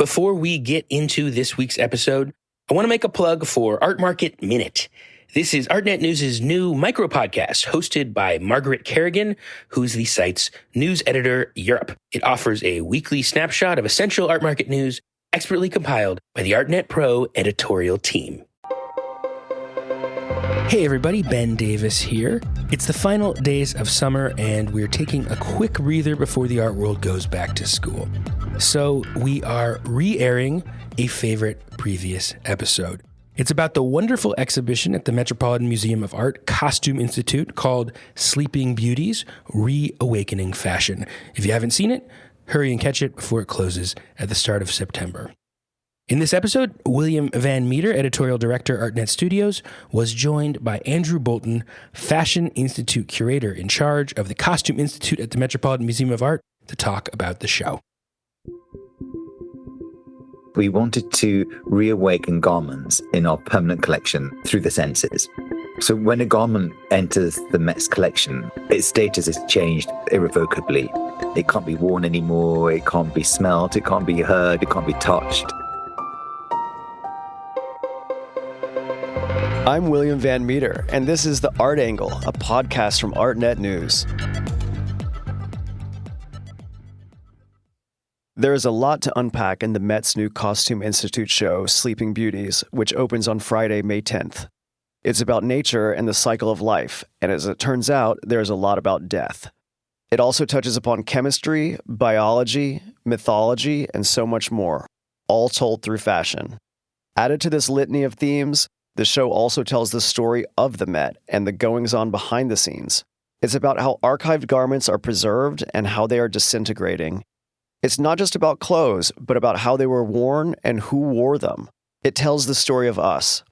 Before we get into this week's episode, I want to make a plug for Art Market Minute. This is ArtNet News' new micro-podcast hosted by Margaret Kerrigan, who's the site's news editor Europe. It offers a weekly snapshot of essential art market news expertly compiled by the ArtNet Pro editorial team. Hey everybody, Ben Davis here. It's the final days of summer and we're taking a quick breather before the art world goes back to school. So we are re-airing a favorite previous episode. It's about the wonderful exhibition at the Metropolitan Museum of Art Costume Institute called Sleeping Beauties, Reawakening Fashion. If you haven't seen it, hurry and catch it before it closes at the start of September. In this episode, William Van Meter, editorial director, ArtNet Studios, was joined by Andrew Bolton, Fashion Institute curator in charge of the Costume Institute at the Metropolitan Museum of Art, to talk about the show. We wanted to reawaken garments in our permanent collection through the senses. So when a garment enters the Met's collection, its status is changed irrevocably. It can't be worn anymore, it can't be smelt, it can't be heard, it can't be touched. I'm William Van Meter, and this is The Art Angle, a podcast from ArtNet News. There is a lot to unpack in the Met's new Costume Institute show, Sleeping Beauties, which opens on Friday, May 10th. It's about nature and the cycle of life, and as it turns out, there's a lot about death. It also touches upon chemistry, biology, mythology, and so much more, all told through fashion. Added to this litany of themes, the show also tells the story of the Met and the goings-on behind the scenes. It's about how archived garments are preserved and how they are disintegrating. It's not just about clothes, but about how they were worn and who wore them. It tells the story of us.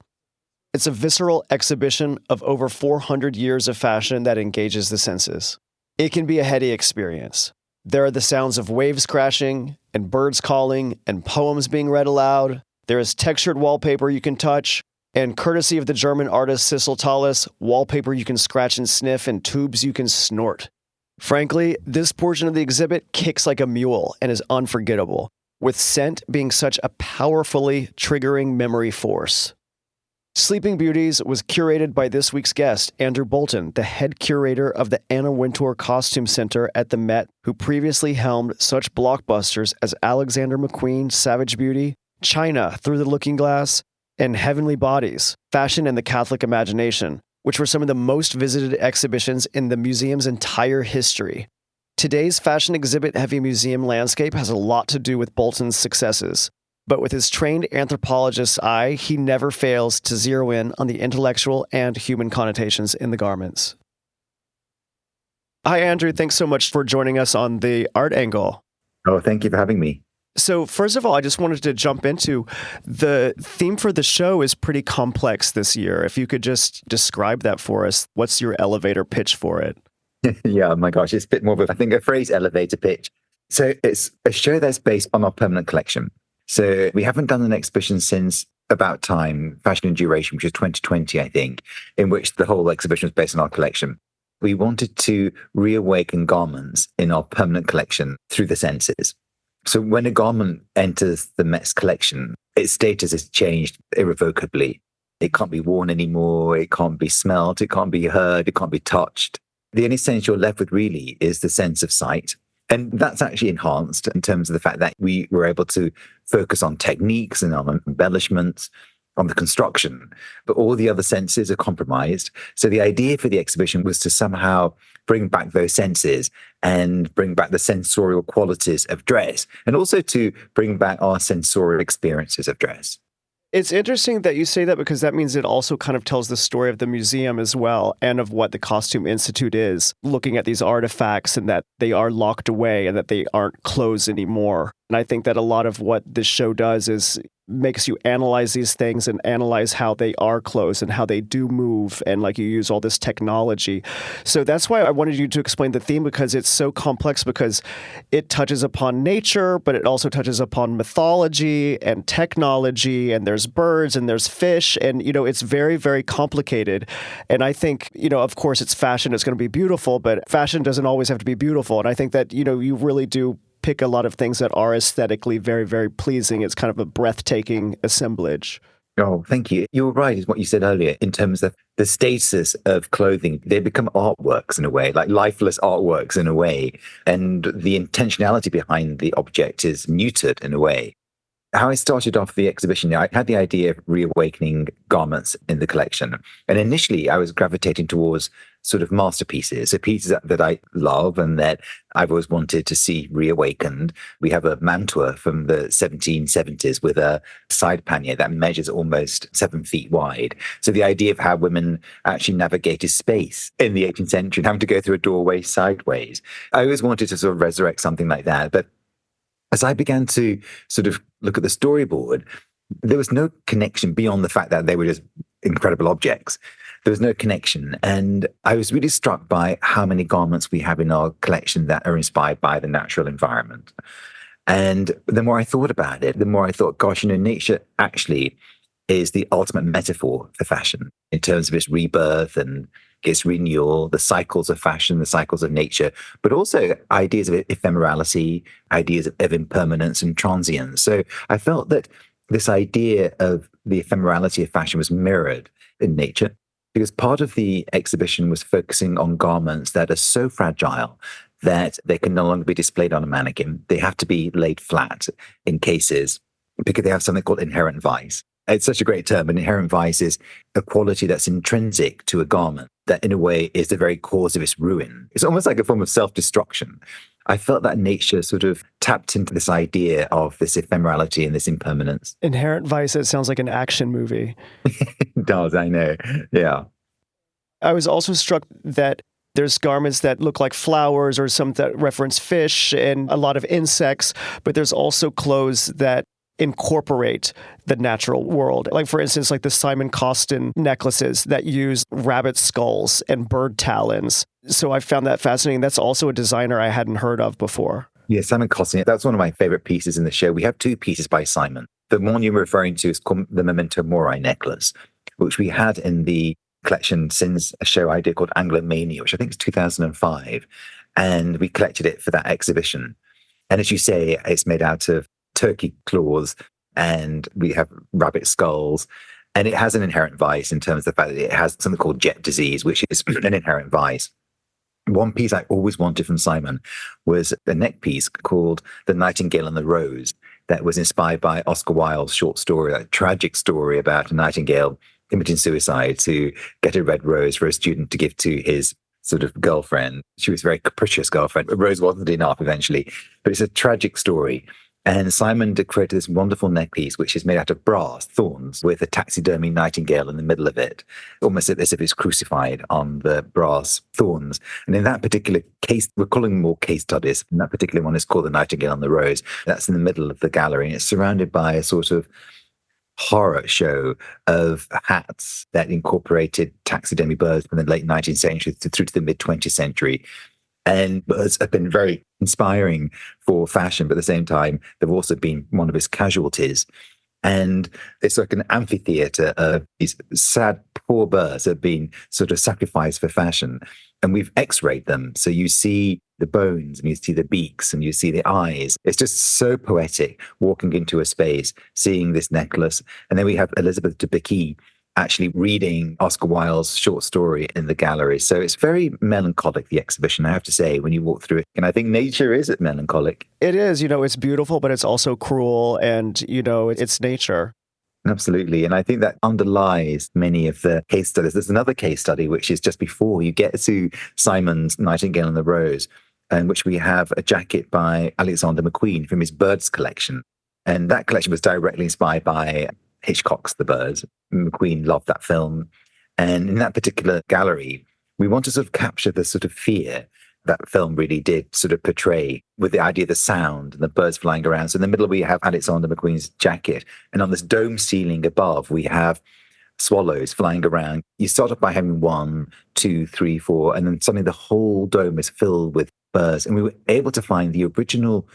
It's a visceral exhibition of over 400 years of fashion that engages the senses. It can be a heady experience. There are the sounds of waves crashing, and birds calling, and poems being read aloud. There is textured wallpaper you can touch, and courtesy of the German artist Sissel Tallis, wallpaper you can scratch and sniff, and tubes you can snort. Frankly, this portion of the exhibit kicks like a mule and is unforgettable, with scent being such a powerfully triggering memory force. Sleeping Beauties was curated by this week's guest, Andrew Bolton, the head curator of the Anna Wintour Costume Center at the Met, who previously helmed such blockbusters as Alexander McQueen, Savage Beauty, China, Through the Looking Glass, and Heavenly Bodies, Fashion and the Catholic Imagination, which were some of the most visited exhibitions in the museum's entire history. Today's fashion exhibit-heavy museum landscape has a lot to do with Bolton's successes, but with his trained anthropologist's eye, he never fails to zero in on the intellectual and human connotations in the garments. Hi, Andrew. Thanks so much for joining us on The Art Angle. Oh, thank you for having me. So first of all, I just wanted to jump into the theme for the show is pretty complex this year. If you could just describe that for us, what's your elevator pitch for it? Yeah, oh my gosh, it's a bit more of a phrase elevator pitch. So it's a show that's based on our permanent collection. So we haven't done an exhibition since About Time, Fashion and Duration, which was 2020, I think, in which the whole exhibition was based on our collection. We wanted to reawaken garments in our permanent collection through the senses. So when a garment enters the Met's collection, its status is changed irrevocably. It can't be worn anymore, it can't be smelt, it can't be heard, it can't be touched. The only sense you're left with really is the sense of sight. And that's actually enhanced in terms of the fact that we were able to focus on techniques and on embellishments, on the construction, but all the other senses are compromised. So the idea for the exhibition was to somehow bring back those senses and bring back the sensorial qualities of dress, and also to bring back our sensorial experiences of dress. It's interesting that you say that because that means it also kind of tells the story of the museum as well and of what the Costume Institute is, looking at these artifacts and that they are locked away and that they aren't closed anymore. And I think that a lot of what this show does is makes you analyze these things and analyze how they are closed and how they do move, and like you use all this technology. So that's why I wanted you to explain the theme, because it's so complex, because it touches upon nature, but it also touches upon mythology and technology, and there's birds and there's fish, and it's very, very complicated. And I think, of course it's fashion, it's going to be beautiful, but fashion doesn't always have to be beautiful. And I think that, you really do pick a lot of things that are aesthetically very, very pleasing. It's kind of a breathtaking assemblage. Oh, thank you. You're right, is what you said earlier, in terms of the status of clothing. They become artworks in a way, like lifeless artworks in a way. And the intentionality behind the object is muted in a way. How I started off the exhibition, I had the idea of reawakening garments in the collection. And initially, I was gravitating towards sort of masterpieces, so pieces that I love and that I've always wanted to see reawakened. We have a mantua from the 1770s with a side pannier that measures almost 7 feet wide. So the idea of how women actually navigated space in the 18th century, having to go through a doorway sideways. I always wanted to sort of resurrect something like that. But as I began to sort of look at the storyboard, there was no connection beyond the fact that they were just incredible objects. There was no connection. And I was really struck by how many garments we have in our collection that are inspired by the natural environment. And the more I thought about it, the more I thought, gosh, nature actually is the ultimate metaphor for fashion in terms of its rebirth and its renewal, the cycles of fashion, the cycles of nature, but also ideas of ephemerality, ideas of impermanence and transience. So I felt that this idea of the ephemerality of fashion was mirrored in nature, because part of the exhibition was focusing on garments that are so fragile that they can no longer be displayed on a mannequin. They have to be laid flat in cases because they have something called inherent vice. It's such a great term. An inherent vice is a quality that's intrinsic to a garment that in a way is the very cause of its ruin. It's almost like a form of self-destruction. I felt that nature sort of tapped into this idea of this ephemerality and this impermanence. Inherent vice, it sounds like an action movie. It does, I know. Yeah. I was also struck that there's garments that look like flowers or some that reference fish and a lot of insects, but there's also clothes that incorporate the natural world. Like, for instance, like the Simon Costin necklaces that use rabbit skulls and bird talons. So I found that fascinating. That's also a designer I hadn't heard of before. Yeah, Simon Costin, that's one of my favorite pieces in the show. We have 2 pieces by Simon. The one you're referring to is called the Memento Mori necklace, which we had in the collection since a show I did called Anglomania, which I think is 2005. And we collected it for that exhibition. And as you say, it's made out of turkey claws and we have rabbit skulls. And it has an inherent vice in terms of the fact that it has something called jet disease, which is an inherent vice. One piece I always wanted from Simon was a neck piece called The Nightingale and the Rose that was inspired by Oscar Wilde's short story, a tragic story about a nightingale committing suicide to get a red rose for a student to give to his sort of girlfriend. She was a very capricious girlfriend. A rose wasn't enough eventually, but it's a tragic story. And Simon created this wonderful neckpiece, which is made out of brass thorns with a taxidermy nightingale in the middle of it, almost as if it's crucified on the brass thorns. And in that particular case, we're calling them more case studies. And that particular one is called The Nightingale and the Rose. That's in the middle of the gallery. And it's surrounded by a sort of horror show of hats that incorporated taxidermy birds from the late 19th century through to the mid 20th century. And birds have been very inspiring for fashion, but at the same time, they've also been one of its casualties. And it's like an amphitheater of these sad, poor birds that have been sort of sacrificed for fashion. And we've x-rayed them. So you see the bones and you see the beaks and you see the eyes. It's just so poetic walking into a space, seeing this necklace. And then we have Elizabeth Debicki actually reading Oscar Wilde's short story in the gallery. So it's very melancholic, the exhibition, I have to say, when you walk through it. And I think nature is melancholic. It is, it's beautiful, but it's also cruel and, it's nature. Absolutely. And I think that underlies many of the case studies. There's another case study, which is just before you get to Simon's Nightingale and the Rose, in which we have a jacket by Alexander McQueen from his Birds collection. And that collection was directly inspired by Hitchcock's The Birds. McQueen loved that film. And in that particular gallery, we want to sort of capture the sort of fear that film really did sort of portray with the idea of the sound and the birds flying around. So in the middle, we have Alexander McQueen's jacket. And on this dome ceiling above, we have swallows flying around. You start off by having 1, 2, 3, 4, and then suddenly the whole dome is filled with birds. And we were able to find the original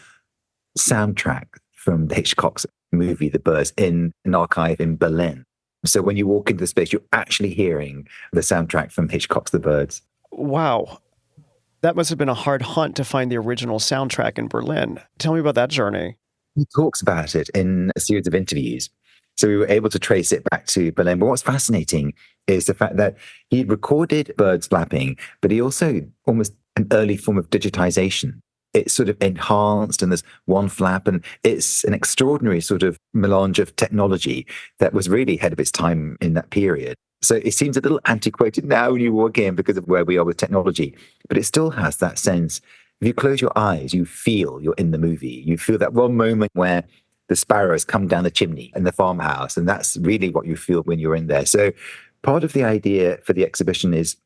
soundtrack from Hitchcock's movie, The Birds, in an archive in Berlin. So when you walk into the space, you're actually hearing the soundtrack from Hitchcock's The Birds. Wow. That must have been a hard hunt to find the original soundtrack in Berlin. Tell me about that journey. He talks about it in a series of interviews. So we were able to trace it back to Berlin. But what's fascinating is the fact that he recorded birds flapping, but he also almost an early form of digitization. It's sort of enhanced, and there's one flap, and it's an extraordinary sort of melange of technology that was really ahead of its time in that period. So it seems a little antiquated now when you walk in because of where we are with technology, but it still has that sense. If you close your eyes, you feel you're in the movie. You feel that one moment where the sparrows come down the chimney in the farmhouse, and that's really what you feel when you're in there. So part of the idea for the exhibition is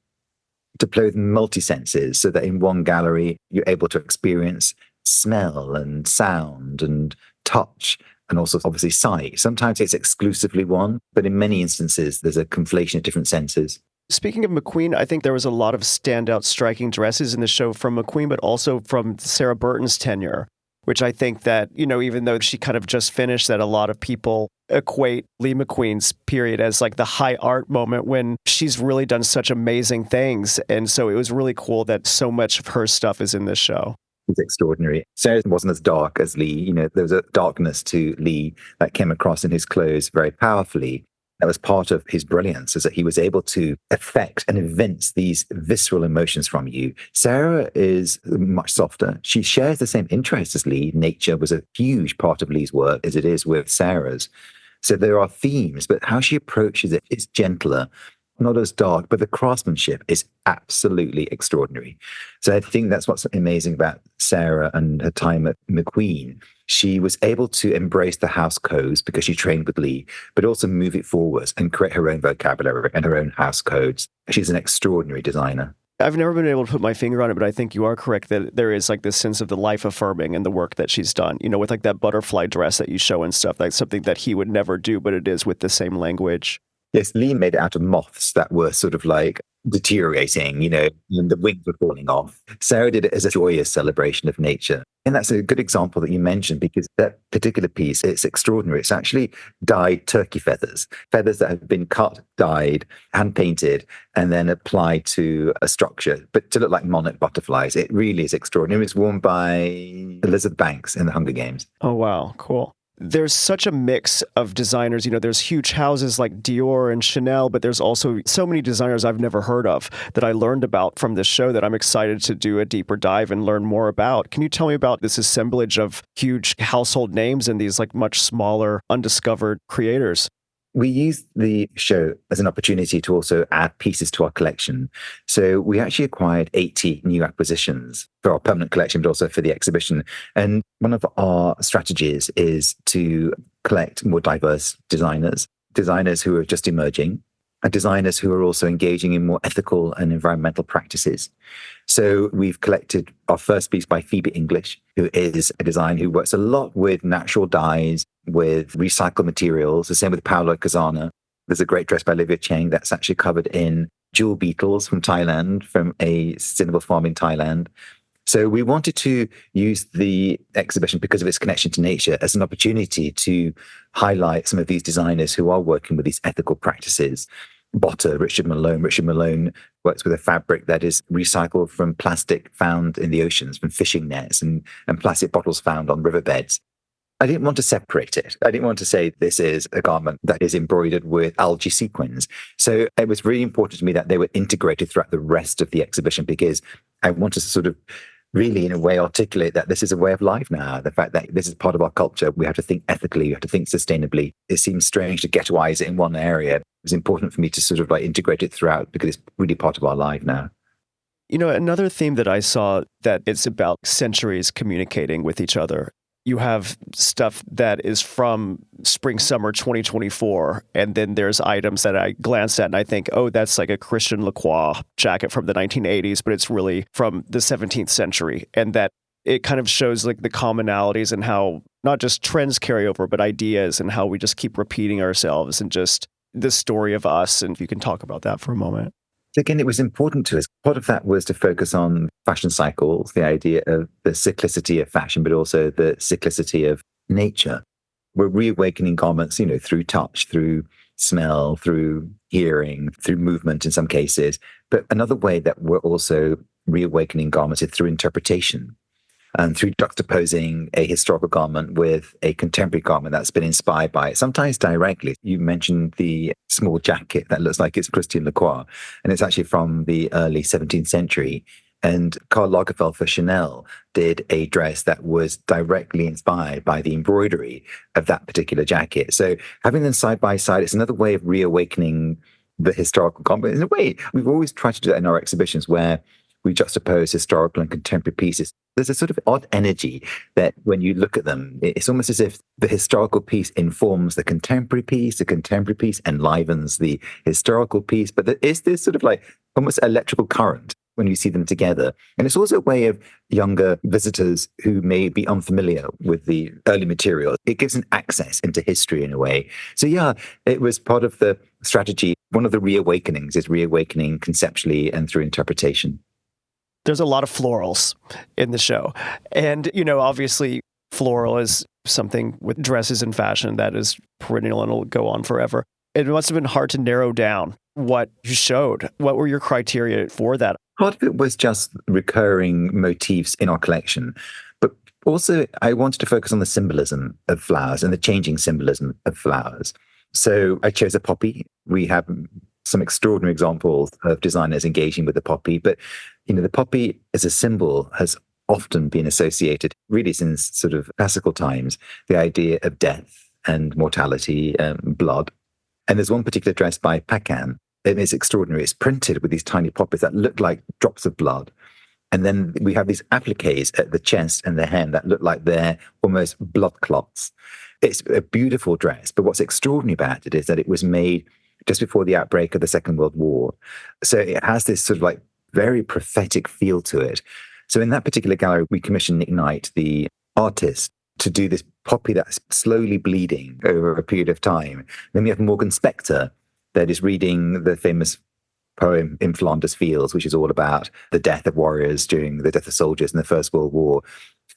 to play with multi-senses so that in one gallery, you're able to experience smell and sound and touch, and also obviously sight. Sometimes it's exclusively one, but in many instances, there's a conflation of different senses. Speaking of McQueen, I think there was a lot of standout, striking dresses in the show from McQueen, but also from Sarah Burton's tenure, which I think that, even though she kind of just finished, that a lot of people equate Lee McQueen's period as like the high art moment when she's really done such amazing things. And so it was really cool that so much of her stuff is in this show. It's extraordinary. Sarah wasn't as dark as Lee. There was a darkness to Lee that came across in his clothes very powerfully. That was part of his brilliance, is that he was able to affect and evince these visceral emotions from you. Sarah is much softer. She shares the same interests as Lee. Nature was a huge part of Lee's work, as it is with Sarah's. So there are themes, but how she approaches it is gentler, not as dark, but the craftsmanship is absolutely extraordinary. So I think that's what's amazing about Sarah and her time at McQueen. She was able to embrace the house codes because she trained with Lee, but also move it forwards and create her own vocabulary and her own house codes. She's an extraordinary designer. I've never been able to put my finger on it, but I think you are correct that there is like this sense of the life affirming in the work that she's done, with like that butterfly dress that you show and stuff. That's something that he would never do, but it is with the same language. Yes, Lee made it out of moths that were sort of like deteriorating, and the wings were falling off. Sarah did it as a joyous celebration of nature. And that's a good example that you mentioned, because that particular piece, it's extraordinary. It's actually dyed turkey feathers that have been cut, dyed, hand painted, and then applied to a structure, but to look like monarch butterflies. It really is extraordinary. It was worn by Elizabeth Banks in the Hunger Games. Oh, wow. Cool. There's such a mix of designers. There's huge houses like Dior and Chanel, but there's also so many designers I've never heard of that I learned about from this show that I'm excited to do a deeper dive and learn more about. Can you tell me about this assemblage of huge household names and these like much smaller, undiscovered creators? We used the show as an opportunity to also add pieces to our collection. So we actually acquired 80 new acquisitions for our permanent collection, but also for the exhibition. And one of our strategies is to collect more diverse designers who are just emerging, and designers who are also engaging in more ethical and environmental practices. So we've collected our first piece by Phoebe English, who is a designer who works a lot with natural dyes, with recycled materials. The same with Paolo Cazana. There's a great dress by Olivia Cheng that's actually covered in jewel beetles from Thailand, from a sustainable farm in Thailand. So we wanted to use the exhibition, because of its connection to nature, as an opportunity to highlight some of these designers who are working with these ethical practices. Botter, Richard Malone. Richard Malone works with a fabric that is recycled from plastic found in the oceans, from fishing nets and plastic bottles found on riverbeds. I didn't want to separate it. I didn't want to say this is a garment that is embroidered with algae sequins. So it was really important to me that they were integrated throughout the rest of the exhibition, because I wanted to sort of really, in a way, articulate that this is a way of life now. The fact that this is part of our culture. We have to think ethically. We have to think sustainably. It seems strange to ghettoize it in one area. It was important for me to sort of like integrate it throughout, because it's really part of our life now. Another theme that I saw, that it's about centuries communicating with each other. You have stuff that is from spring, summer 2024. And then there's items that I glance at and I think, oh, that's like a Christian Lacroix jacket from the 1980s, but it's really from the 17th century. And that it kind of shows like the commonalities and how not just trends carry over, but ideas, and how we just keep repeating ourselves, and just the story of us. And if you can talk about that for a moment. Again, it was important to us. Part of that was to focus on fashion cycles, the idea of the cyclicity of fashion, but also the cyclicity of nature. We're reawakening garments, through touch, through smell, through hearing, through movement in some cases. But another way that we're also reawakening garments is through interpretation and through juxtaposing a historical garment with a contemporary garment that's been inspired by it, sometimes directly. You mentioned the small jacket that looks like it's Christian Lacroix, and it's actually from the early 17th century. And Karl Lagerfeld for Chanel did a dress that was directly inspired by the embroidery of that particular jacket. So having them side by side, it's another way of reawakening the historical garment. In a way, we've always tried to do that in our exhibitions where we juxtapose historical and contemporary pieces. There's a sort of odd energy that when you look at them, it's almost as if the historical piece informs the contemporary piece enlivens the historical piece. But there is this sort of like almost electrical current when you see them together. And it's also a way of younger visitors who may be unfamiliar with the early material. It gives an access into history in a way. So yeah, it was part of the strategy. One of the reawakenings is reawakening conceptually and through interpretation. There's a lot of florals in the show. And, obviously floral is something with dresses and fashion that is perennial and will go on forever. It must have been hard to narrow down what you showed. What were your criteria for that? Part of it was just recurring motifs in our collection. But also, I wanted to focus on the symbolism of flowers and the changing symbolism of flowers. So I chose a poppy. We have some extraordinary examples of designers engaging with the poppy. But, the poppy as a symbol has often been associated, really since sort of classical times, the idea of death and mortality and blood. And there's one particular dress by Paquin. It is extraordinary. It's printed with these tiny poppies that look like drops of blood. And then we have these appliques at the chest and the hem that look like they're almost blood clots. It's a beautiful dress. But what's extraordinary about it is that it was made just before the outbreak of the Second World War. So it has this sort of like very prophetic feel to it. So in that particular gallery, we commissioned Nick Knight, the artist, to do this poppy that's slowly bleeding over a period of time. Then we have Morgan Spector that is reading the famous poem In Flanders Fields, which is all about the death of warriors during the death of soldiers in the First World War.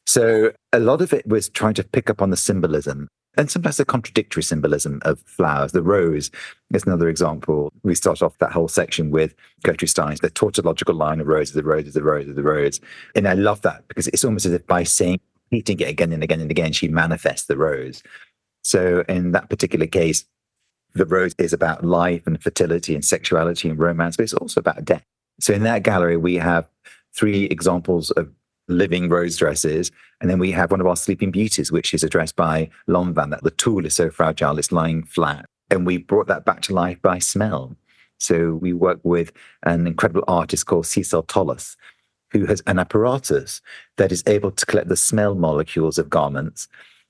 So a lot of it was trying to pick up on the symbolism and sometimes the contradictory symbolism of flowers. The rose is another example. We start off that whole section with Gertrude Stein's, the tautological line of roses, the roses, the roses, the rose. And I love that because it's almost as if by repeating it again and again and again, she manifests the rose. So in that particular case, the rose is about life and fertility and sexuality and romance, but it's also about death. So in that gallery, we have 3 examples of living rose dresses. And then we have one of our Sleeping Beauties, which is a dress by Lanvin, that the tulle is so fragile, it's lying flat. And we brought that back to life by smell. So we work with an incredible artist called Cecil Tolles, who has an apparatus that is able to collect the smell molecules of garments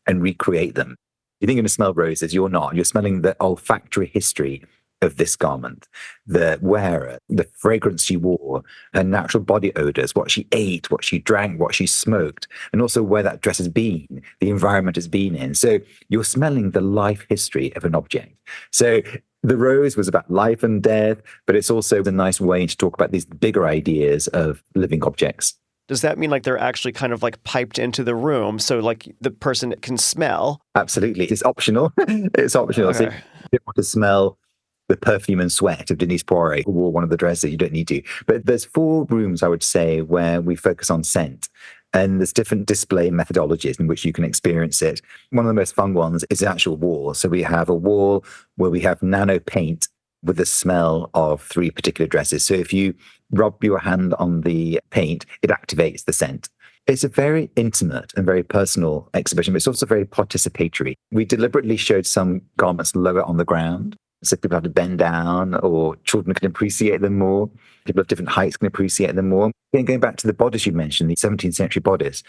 and recreate them. You think you're going to smell roses, you're not. You're smelling the olfactory history of this garment, the wearer, the fragrance she wore, her natural body odors, what she ate, what she drank, what she smoked, and also where that dress has been, the environment has been in. So you're smelling the life history of an object. So the rose was about life and death, but it's also a nice way to talk about these bigger ideas of living objects. Does that mean like they're actually kind of like piped into the room so like the person can smell? Absolutely. It's optional. It's optional. Okay. So if you want to smell the perfume and sweat of Denise Poirier, who wore one of the dresses, you don't need to. But there's 4 rooms, I would say, where we focus on scent. And there's different display methodologies in which you can experience it. One of the most fun ones is the actual wall. So we have a wall where we have nano paint with the smell of 3 particular dresses. So if you rub your hand on the paint, it activates the scent. It's a very intimate and very personal exhibition, but it's also very participatory. We deliberately showed some garments lower on the ground, so people have to bend down, or children can appreciate them more. People of different heights can appreciate them more. Again, going back to the bodice you mentioned, the 17th century bodice,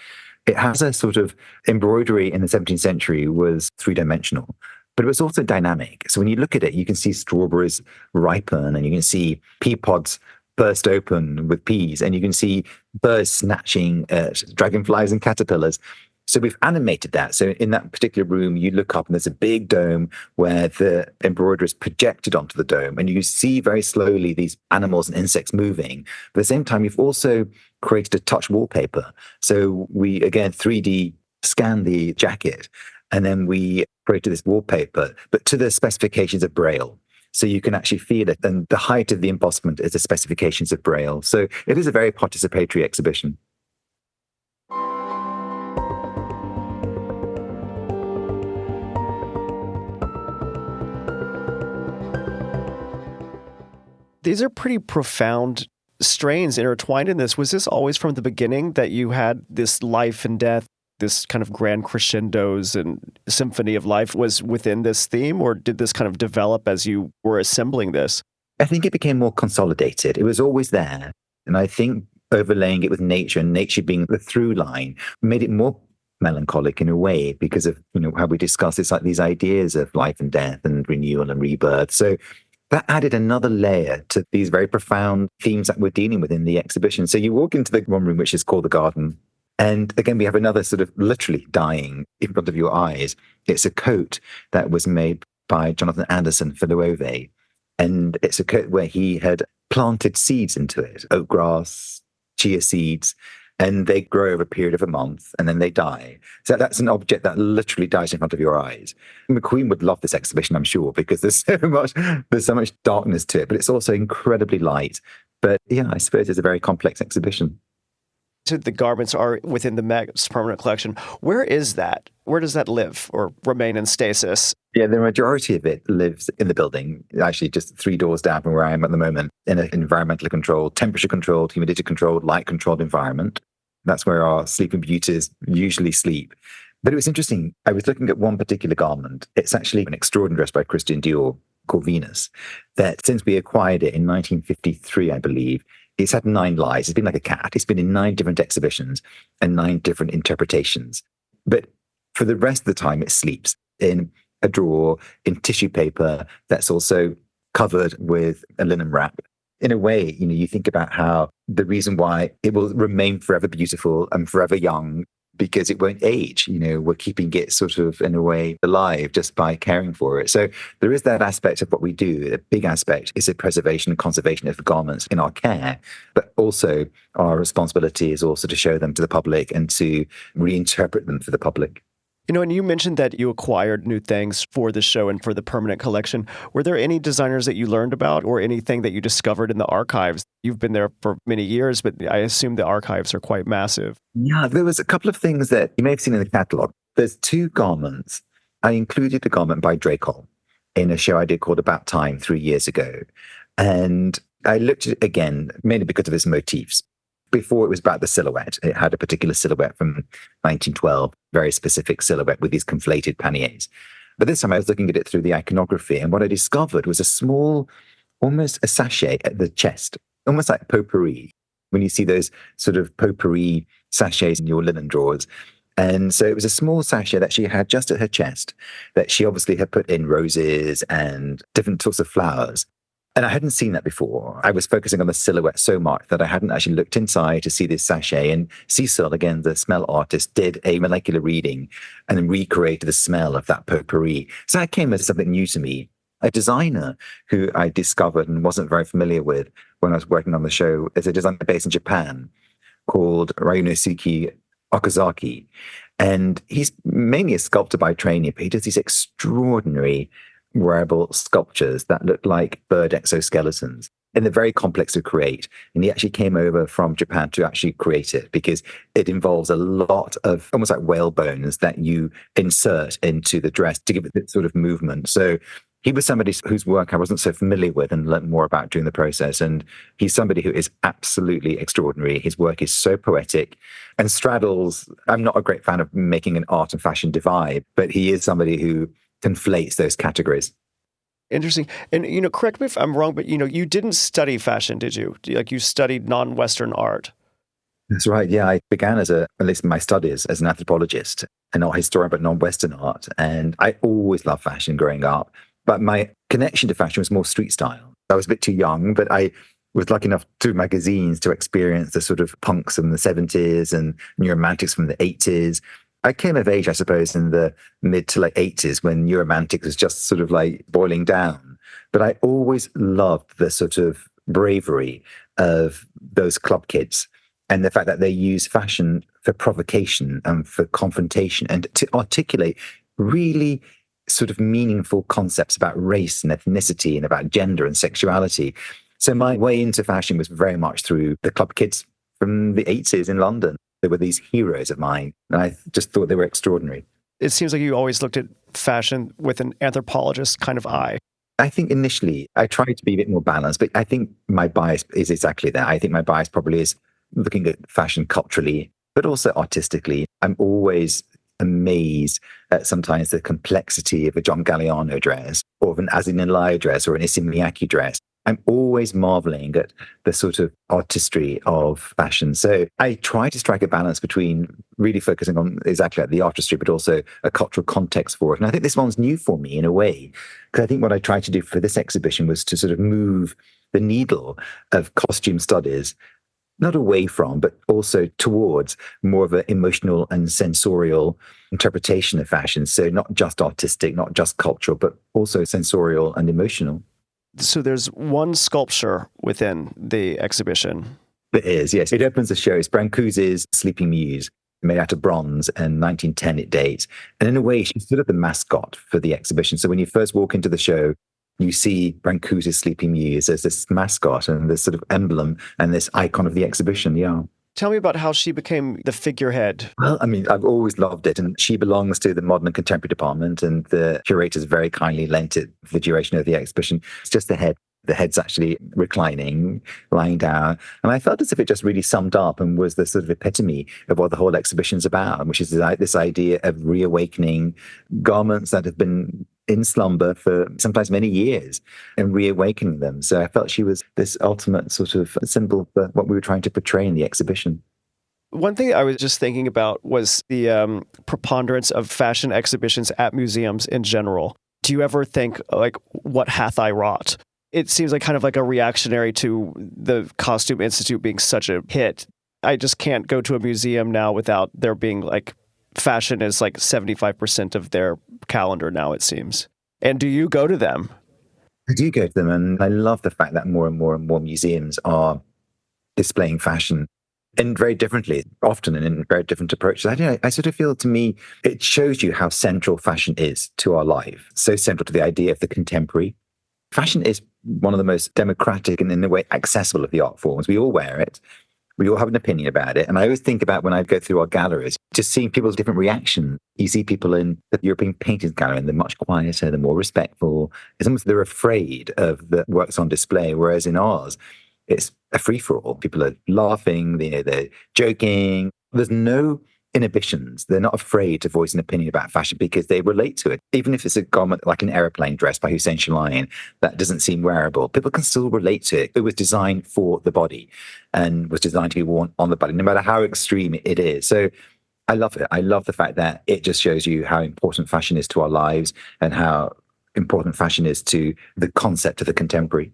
it has a sort of embroidery in the 17th century was 3-dimensional, but it was also dynamic. So when you look at it, you can see strawberries ripen and you can see pea pods burst open with peas, and you can see birds snatching at dragonflies and caterpillars. So we've animated that. So in that particular room, you look up and there's a big dome where the embroidery is projected onto the dome. And you see very slowly these animals and insects moving. But at the same time, you've also created a touch wallpaper. So we, again, 3D scan the jacket, and then we created this wallpaper, but to the specifications of Braille. So you can actually feel it. And the height of the embossment is the specifications of Braille. So it is a very participatory exhibition. These are pretty profound strains intertwined in this. Was this always from the beginning that you had this life and death, this kind of grand crescendos and symphony of life was within this theme, or did this kind of develop as you were assembling this? I think it became more consolidated. It was always there. And I think overlaying it with nature and nature being the through line made it more melancholic in a way because of, how we discussed it's like these ideas of life and death and renewal and rebirth. So that added another layer to these very profound themes that we're dealing with in the exhibition. So you walk into the one room, which is called the garden. And again, we have another sort of literally dying in front of your eyes. It's a coat that was made by Jonathan Anderson for Loewe. And it's a coat where he had planted seeds into it, oat grass, chia seeds, and they grow over a period of a month and then they die. So that's an object that literally dies in front of your eyes. McQueen would love this exhibition, I'm sure, because there's so much darkness to it, but it's also incredibly light. But yeah, I suppose it's a very complex exhibition. So the garments are within the Met's permanent collection. Where is that? Where does that live or remain in stasis? Yeah, the majority of it lives in the building, actually just 3 doors down from where I am at the moment, in an environmentally controlled, temperature controlled, humidity controlled, light controlled environment. That's where our sleeping beauties usually sleep. But it was interesting. I was looking at one particular garment. It's actually an extraordinary dress by Christian Dior called Venus, that since we acquired it in 1953, I believe, it's had 9 lives. It's been like a cat. It's been in 9 different exhibitions and 9 different interpretations. But for the rest of the time, it sleeps in a drawer, in tissue paper that's also covered with a linen wrap. In a way, you think about how the reason why it will remain forever beautiful and forever young, because it won't age. We're keeping it sort of, in a way, alive just by caring for it. So there is that aspect of what we do. A big aspect is the preservation and conservation of the garments in our care, but also our responsibility is also to show them to the public and to reinterpret them for the public. And you mentioned that you acquired new things for the show and for the permanent collection. Were there any designers that you learned about or anything that you discovered in the archives? You've been there for many years, but I assume the archives are quite massive. Yeah, there was a couple of things that you may have seen in the catalogue. There's 2 garments. I included a garment by Dracol in a show I did called About Time 3 years ago. And I looked at it again, mainly because of its motifs. Before it was about the silhouette. It had a particular silhouette from 1912, very specific silhouette with these conflated panniers. But this time I was looking at it through the iconography, and what I discovered was a small, almost a sachet at the chest, almost like potpourri, when you see those sort of potpourri sachets in your linen drawers. And so it was a small sachet that she had just at her chest that she obviously had put in roses and different sorts of flowers. And I hadn't seen that before. I was focusing on the silhouette so much that I hadn't actually looked inside to see this sachet. And Cecil, again, the smell artist, did a molecular reading and then recreated the smell of that potpourri. So that came as something new to me. A designer who I discovered and wasn't very familiar with when I was working on the show is a designer based in Japan called Ryunosuke Okazaki. And he's mainly a sculptor by training, but he does these extraordinary wearable sculptures that look like bird exoskeletons. And they're very complex to create. And he actually came over from Japan to actually create it because it involves a lot of almost like whale bones that you insert into the dress to give it this sort of movement. So he was somebody whose work I wasn't so familiar with and learned more about during the process. And he's somebody who is absolutely extraordinary. His work is so poetic and straddles, I'm not a great fan of making an art and fashion divide, but he is somebody who conflates those categories. Interesting. And, correct me if I'm wrong, but, you didn't study fashion, did you? Like you studied non-Western art. That's right. Yeah, I began at least my studies as an anthropologist, an art historian, but non-Western art. And I always loved fashion growing up. But my connection to fashion was more street style. I was a bit too young, but I was lucky enough through magazines to experience the sort of punks from the 70s and new romantics from the 80s. I came of age, I suppose, in the mid to late 80s when New Romantics was just sort of like boiling down. But I always loved the sort of bravery of those club kids and the fact that they use fashion for provocation and for confrontation and to articulate really sort of meaningful concepts about race and ethnicity and about gender and sexuality. So my way into fashion was very much through the club kids from the 80s in London. They were these heroes of mine, and I just thought they were extraordinary. It seems like you always looked at fashion with an anthropologist kind of eye. I think initially I tried to be a bit more balanced, but I think my bias is exactly that. I think my bias probably is looking at fashion culturally, but also artistically. I'm always amazed at sometimes the complexity of a John Galliano dress or of an Asinalaya dress or an Issey Miyake dress. I'm always marveling at the sort of artistry of fashion. So I try to strike a balance between really focusing on exactly like the artistry, but also a cultural context for it. And I think this one's new for me in a way, because I think what I tried to do for this exhibition was to sort of move the needle of costume studies, not away from, but also towards more of an emotional and sensorial interpretation of fashion. So not just artistic, not just cultural, but also sensorial and emotional. So there's one sculpture within the exhibition. It is, yes. It opens the show. It's Brancusi's Sleeping Muse, made out of bronze, and 1910 it dates. And in a way, she's sort of the mascot for the exhibition. So when you first walk into the show, you see Brancusi's Sleeping Muse as this mascot and this sort of emblem and this icon of the exhibition, yeah. Tell me about how she became the figurehead. Well, I mean, I've always loved it. And she belongs to the modern and contemporary department. And the curators very kindly lent it for the duration of the exhibition. It's just the head. The head's actually reclining, lying down. And I felt as if it just really summed up and was the sort of epitome of what the whole exhibition's about, which is this idea of reawakening garments that have been in slumber for sometimes many years and reawakening them. So I felt she was this ultimate sort of symbol for what we were trying to portray in the exhibition. One thing I was just thinking about was the preponderance of fashion exhibitions at museums in general. Do you ever think, like, what hath I wrought? It seems like kind of like a reactionary to the Costume Institute being such a hit. I just can't go to a museum now without there being like fashion is like 75% of their calendar now, it seems. And do you go to them? I do go to them, and I love the fact that more and more and more museums are displaying fashion and very differently, often and in very different approaches. I sort of feel, to me, it shows you how central fashion is to our life, so central to the idea of the contemporary. Fashion is one of the most democratic and, in a way, accessible of the art forms. We all wear it. We all have an opinion about it. And I always think about when I go through our galleries, just seeing people's different reactions. You see people in the European Paintings Gallery, and they're much quieter, they're more respectful. It's almost they're afraid of the works on display, whereas in ours, it's a free-for-all. People are laughing, they're joking. There's no inhibitions. They're not afraid to voice an opinion about fashion because they relate to it. Even if it's a garment like an aeroplane dress by Hussein Chalayan that doesn't seem wearable, people can still relate to it. It was designed for the body and was designed to be worn on the body, no matter how extreme it is. So I love it. I love the fact that it just shows you how important fashion is to our lives and how important fashion is to the concept of the contemporary.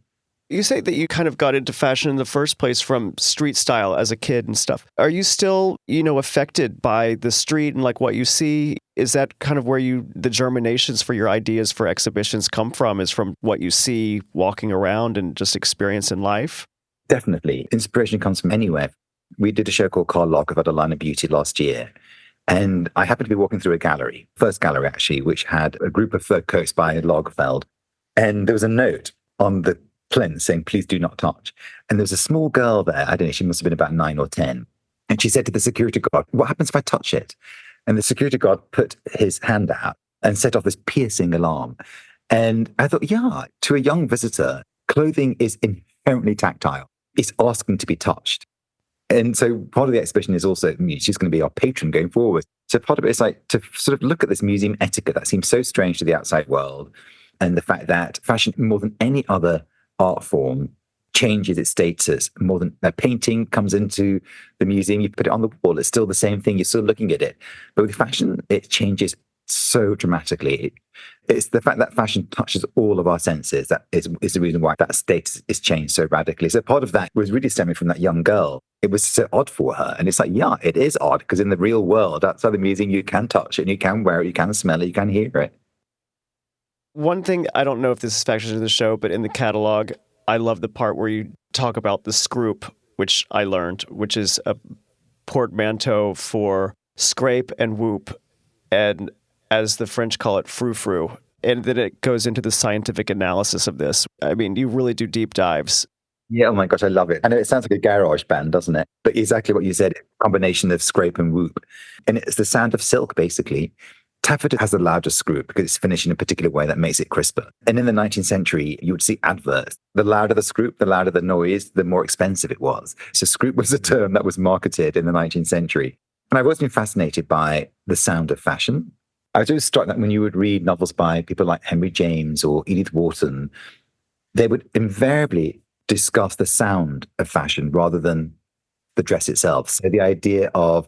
You say that you kind of got into fashion in the first place from street style as a kid and stuff. Are you still, affected by the street and like what you see? Is that kind of where the germinations for your ideas for exhibitions come from, is from what you see walking around and just experience in life? Definitely. Inspiration comes from anywhere. We did a show called Carl Lock about a line of beauty last year. And I happened to be walking through a gallery, first gallery actually, which had a group of fur coats by Lagerfeld. And there was a note on the plinth saying, "Please do not touch." And there was a small girl there. I don't know, she must have been about 9 or 10. And she said to the security guard, "What happens if I touch it?" And the security guard put his hand out and set off this piercing alarm. And I thought, yeah, to a young visitor, clothing is inherently tactile. It's asking to be touched. And so part of the exhibition is also, she's going to be our patron going forward. So part of it is like to sort of look at this museum etiquette that seems so strange to the outside world, and the fact that fashion, more than any other art form, changes its status. More than a painting comes into the museum, you put it on the wall, it's still the same thing, you're still looking at it. But with fashion, it changes so dramatically. It's the fact that fashion touches all of our senses that is the reason why that status is changed so radically. So part of that was really stemming from that young girl. It was so odd for her. And it's like, yeah, it is odd, because in the real world, outside the museum, you can touch it, and you can wear it, you can smell it, you can hear it. One thing, I don't know if this is factored into the show, but in the catalog, I love the part where you talk about the scroop, which I learned, which is a portmanteau for scrape and whoop. And as the French call it, frou-frou. And then it goes into the scientific analysis of this. I mean, you really do deep dives. Yeah, oh my gosh, I love it. I know it sounds like a garage band, doesn't it? But exactly what you said, a combination of scrape and whoop. And it's the sound of silk, basically. Taffeta has the loudest screw because it's finished in a particular way that makes it crisper. And in the 19th century, you would see adverts. The louder the screw, the louder the noise, the more expensive it was. So screw was a term that was marketed in the 19th century. And I've always been fascinated by the sound of fashion. I was always struck that when you would read novels by people like Henry James or Edith Wharton, they would invariably discuss the sound of fashion rather than the dress itself. So the idea of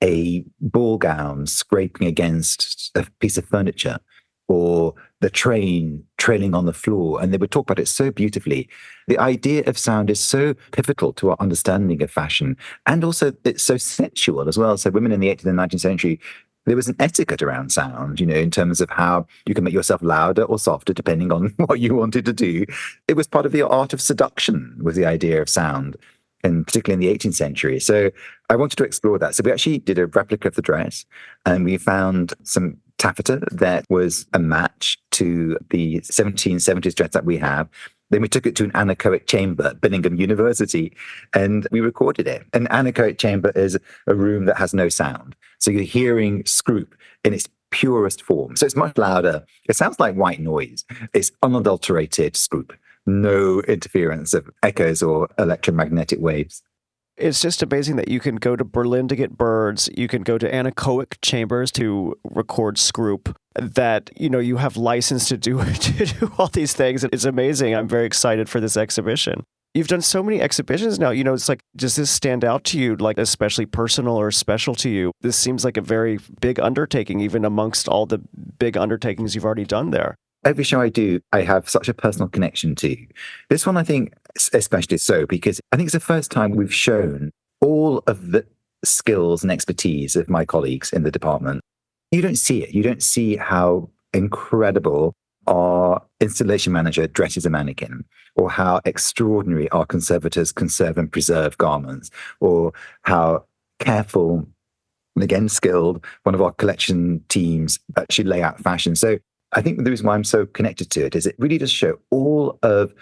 a ball gown scraping against a piece of furniture or the train trailing on the floor, and they would talk about it so beautifully. The idea of sound is so pivotal to our understanding of fashion, and also it's so sensual as well. So women in the 18th and 19th century, there was an etiquette around sound, in terms of how you can make yourself louder or softer, depending on what you wanted to do. It was part of the art of seduction, was the idea of sound, and particularly in the 18th century. So I wanted to explore that. So we actually did a replica of the dress, and we found some taffeta that was a match to the 1770s dress that we have. Then we took it to an anechoic chamber at Birmingham University, and we recorded it. An anechoic chamber is a room that has no sound. So you're hearing scroop in its purest form. So it's much louder. It sounds like white noise. It's unadulterated scroop. No interference of echoes or electromagnetic waves. It's just amazing that you can go to Berlin to get birds. You can go to anechoic chambers to record scroop. That, you have license to do all these things. It's amazing. I'm very excited for this exhibition. You've done so many exhibitions now. It's like, does this stand out to you, like especially personal or special to you? This seems like a very big undertaking, even amongst all the big undertakings you've already done there. Every show I do, I have such a personal connection to. This one, I think, especially so, because I think it's the first time we've shown all of the skills and expertise of my colleagues in the department. You don't see it. You don't see how incredible our installation manager dresses a mannequin, or how extraordinary our conservators conserve and preserve garments, or how careful and again skilled one of our collection teams actually lay out fashion. So I think the reason why I'm so connected to it is it really does show all of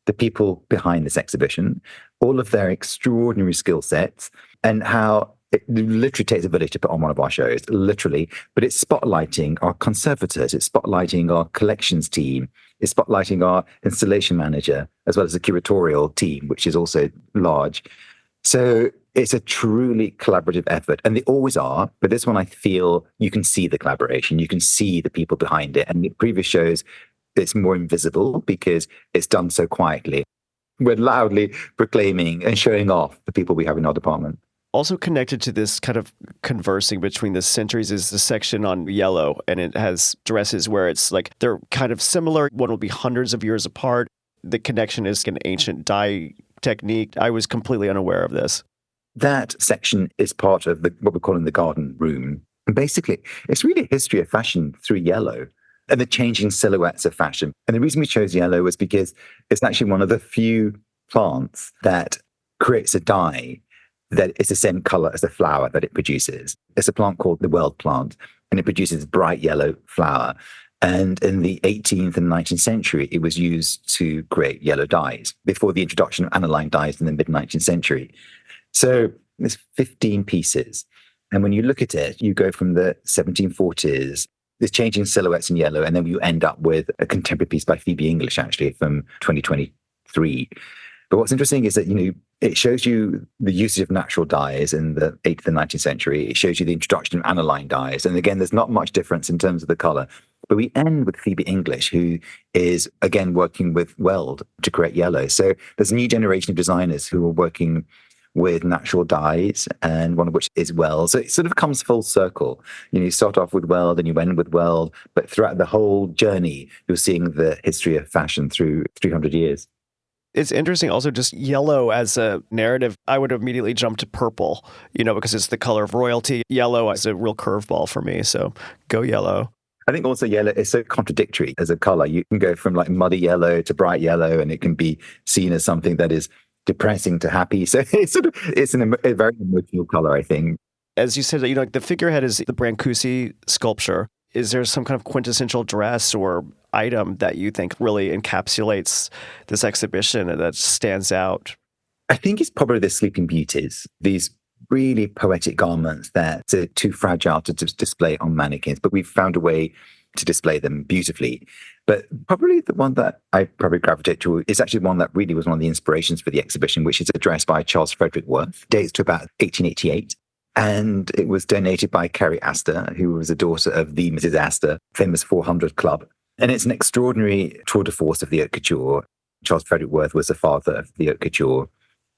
the people behind this exhibition, all of their extraordinary skill sets, and how it literally takes a village to put on one of our shows, literally. But it's spotlighting our conservators, it's spotlighting our collections team, it's spotlighting our installation manager, as well as the curatorial team, which is also large. So it's a truly collaborative effort, and they always are. But this one, I feel you can see the collaboration, you can see the people behind it. And the previous shows, it's more invisible because it's done so quietly. We're loudly proclaiming and showing off the people we have in our department. Also connected to this kind of conversing between the centuries is the section on yellow, and it has dresses where it's like they're kind of similar. One will be hundreds of years apart. The connection is an ancient dye technique. I was completely unaware of this. That section is part of what we're calling the garden room. And basically, it's really a history of fashion through yellow and the changing silhouettes of fashion. And the reason we chose yellow was because it's actually one of the few plants that creates a dye that is the same color as the flower that it produces. It's a plant called the world plant, and it produces bright yellow flower. And in the 18th and 19th century, it was used to create yellow dyes before the introduction of aniline dyes in the mid-19th century. So there's 15 pieces. And when you look at it, you go from the 1740s, there's changing silhouettes in yellow, and then you end up with a contemporary piece by Phoebe English, actually, from 2023. But what's interesting is that, it shows you the usage of natural dyes in the 18th and 19th century. It shows you the introduction of aniline dyes. And again, there's not much difference in terms of the color. But we end with Phoebe English, who is, again, working with weld to create yellow. So there's a new generation of designers who are working with natural dyes, and one of which is weld. So it sort of comes full circle. You start off with weld and you end with weld. But throughout the whole journey, you're seeing the history of fashion through 300 years. It's interesting also just yellow as a narrative. I would immediately jump to purple, because it's the color of royalty. Yellow is a real curveball for me. So go yellow. I think also yellow is so contradictory as a color. You can go from like muddy yellow to bright yellow, and it can be seen as something that is depressing to happy. So it's a very emotional color, I think. As you said, the figurehead is the Brancusi sculpture. Is there some kind of quintessential dress or item that you think really encapsulates this exhibition and that stands out? I think it's probably the Sleeping Beauties, these really poetic garments that are too fragile to display on mannequins, but we've found a way to display them beautifully. But probably the one that I probably gravitate to is actually one that really was one of the inspirations for the exhibition, which is a dress by Charles Frederick Worth, dates to about 1888. And it was donated by Carrie Astor, who was a daughter of the Mrs. Astor, famous 400 Club. And it's an extraordinary tour de force of the haute couture. Charles Frederick Worth was the father of the haute couture.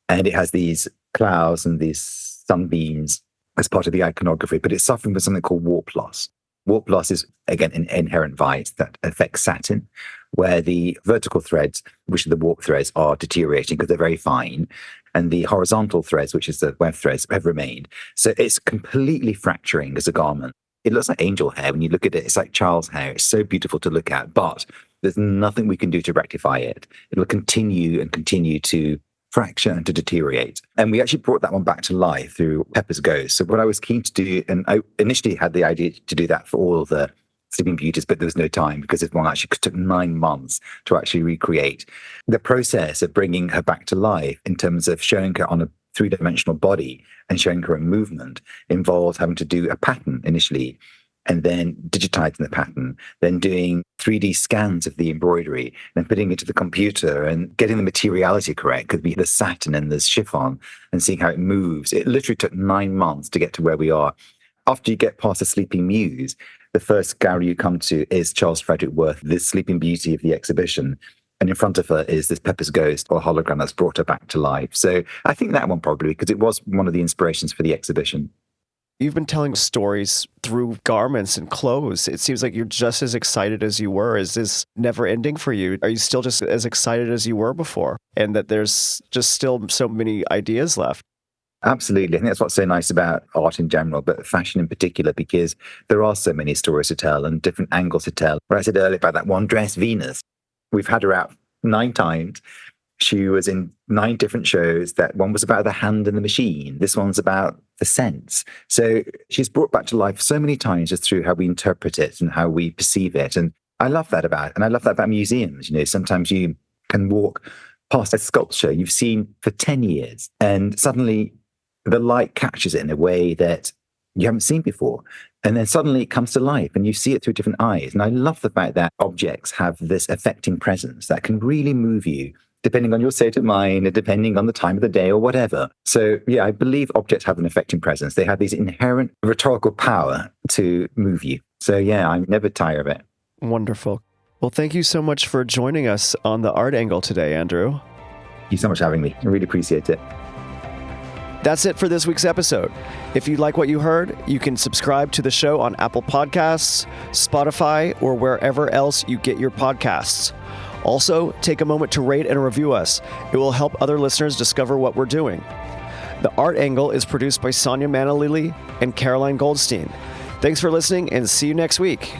And it has these clouds and these sunbeams as part of the iconography, but it's suffering from something called warp loss. Warp loss is, again, an inherent vice that affects satin, where the vertical threads, which are the warp threads, are deteriorating because they're very fine, and the horizontal threads, which is the web threads, have remained. So it's completely fracturing as a garment. It looks like angel hair. When you look at it, it's like child's hair. It's so beautiful to look at, but there's nothing we can do to rectify it. It will continue and continue to fracture and to deteriorate. And we actually brought that one back to life through Pepper's Ghost. So what I was keen to do, and I initially had the idea to do that for all of the Sleeping Beauties, but there was no time because this one actually took 9 months to actually recreate. The process of bringing her back to life in terms of showing her on a 3-dimensional body and showing her in movement involved having to do a pattern initially, and then digitizing the pattern, then doing 3D scans of the embroidery, then putting it to the computer and getting the materiality correct. Could be the satin and the chiffon and seeing how it moves. It literally took 9 months to get to where we are. After you get past the Sleeping Muse, the first gallery you come to is Charles Frederick Worth, the Sleeping Beauty of the exhibition. And in front of her is this Pepper's Ghost or hologram that's brought her back to life. So I think that one probably, because it was one of the inspirations for the exhibition. You've been telling stories through garments and clothes. It seems like you're just as excited as you were. Is this never ending for you? Are you still just as excited as you were before? And that there's just still so many ideas left? Absolutely. I think that's what's so nice about art in general, but fashion in particular, because there are so many stories to tell and different angles to tell. What I said earlier about that one dress, Venus, we've had her out 9 times. She was in 9 different shows. That one was about the hand and the machine. This one's about the sense. So she's brought back to life so many times just through how we interpret it and how we perceive it. And I love that about it. And I love that about museums. You know, sometimes you can walk past a sculpture you've seen for 10 years and suddenly the light catches it in a way that you haven't seen before. And then suddenly it comes to life and you see it through different eyes. And I love the fact that objects have this affecting presence that can really move you depending on your state of mind and depending on the time of the day or whatever. So yeah, I believe objects have an affecting presence. They have these inherent rhetorical power to move you. So yeah, I never tire of it. Wonderful. Well, thank you so much for joining us on The Art Angle today, Andrew. Thank you so much for having me. I really appreciate it. That's it for this week's episode. If you like what you heard, you can subscribe to the show on Apple Podcasts, Spotify, or wherever else you get your podcasts. Also, take a moment to rate and review us. It will help other listeners discover what we're doing. The Art Angle is produced by Sonia Manalili and Caroline Goldstein. Thanks for listening and see you next week.